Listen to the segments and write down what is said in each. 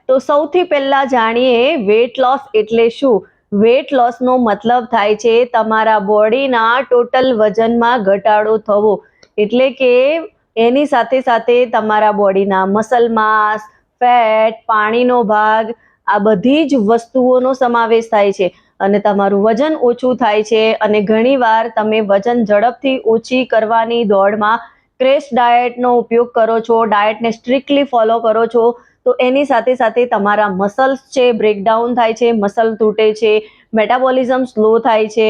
તો સૌથી પહેલા જાણીએ વેટ લોસ એટલે શું. વેટ લોસનો મતલબ થાય છે તમારા બોડીના ટોટલ વજનમાં ઘટાડો થવો, એટલે કે એની સાથે સાથે તમારા બોડીના મસલ માસ, ફેટ, પાણીનો ભાગ, આ બધી જ વસ્તુઓનો સમાવેશ થાય છે અને તમારું વજન ઓછું થાય છે. અને ઘણીવાર તમે વજન ઝડપથી ઓછી કરવાની દોડમાં ક્રેશ ડાયટનો ઉપયોગ કરો છો, ડાયટને સ્ટ્રિક્ટલી ફોલો કરો છો, તો એની સાથે સાથે તમારા મસલ્સ છે બ્રેકડાઉન થાય છે, મસલ તૂટે છે, મેટાબોલિઝમ સ્લો થાય છે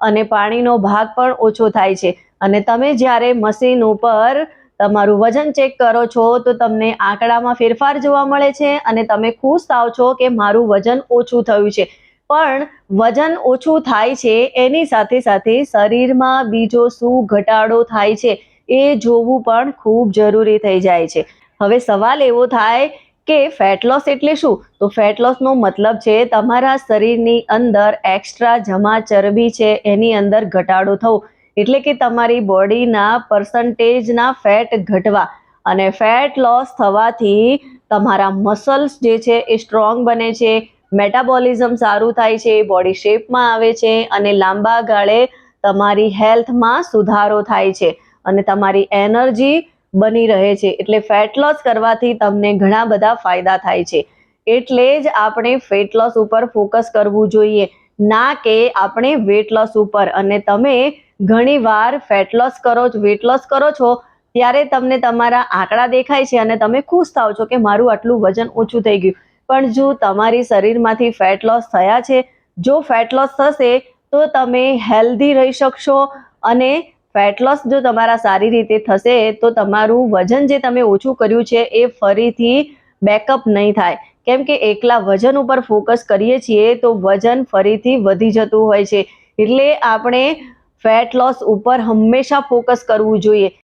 અને પાણીનો ભાગ પણ ઓછો થાય છે. અને તમે જ્યારે મશીન ઉપર તમારું વજન ચેક કરો છો તો તમને આંકડામાં ફેરફાર જોવા મળે છે અને તમે ખુશ થાવ છો કે મારું વજન ઓછું થયું છે. પણ વજન ઓછું થાય છે એની સાથે સાથે શરીરમાં બીજો શું ઘટાડો થાય છે એ જોવું પણ ખૂબ જરૂરી થઈ જાય છે. હવે સવાલ એવો થાય કે ફેટ લોસ એટલે શું? તો ફેટ લોસનો મતલબ છે તમારા શરીરની અંદર એક્સ્ટ્રા જમા ચરબી છે એની અંદર ઘટાડો થવો, એટલે કે તમારી બોડીના પર્સન્ટેજના ફેટ ઘટવા. અને ફેટ લોસ થવાથી તમારા મસલ્સ જે છે એ સ્ટ્રોંગ બને છે, મેટાબોલિઝમ સારું થાય છે, બોડી શેપમાં આવે છે અને લાંબા ગાળે તમારી હેલ્થમાં સુધારો થાય છે અને તમારી એનર્જી બની રહે છે. એટલે ફેટ લોસ કરવાથી તમને ઘણા બધા ફાયદા થાય છે. એટલે જ આપણે ફેટ લોસ ઉપર ફોકસ કરવું જોઈએ, ના કે આપણે વેટ લોસ ઉપર. અને તમે ઘણીવાર વેટ લોસ કરો છો ત્યારે તમને તમારા આંકડા દેખાય છે અને તમે ખુશ થાવ છો કે મારું આટલું વજન ઓછું થઈ ગયું. પણ જો તમારી શરીરમાંથી ફેટ લોસ થયા છે, જો ફેટ લોસ થશે તો તમે હેલ્ધી રહી શકશો. અને ફેટ લોસ જો તમારા સારી રીતે થશે તો તમારું વજન જે તમે ઓછું કર્યું છે એ ફરીથી બેકઅપ નહીં થાય, કેમ કે એકલા વજન ઉપર ફોકસ કરીએ છીએ તો વજન ફરીથી વધી જતું હોય છે. એટલે આપણે ફેટ લોસ ઉપર હંમેશા ફોકસ કરવું જોઈએ.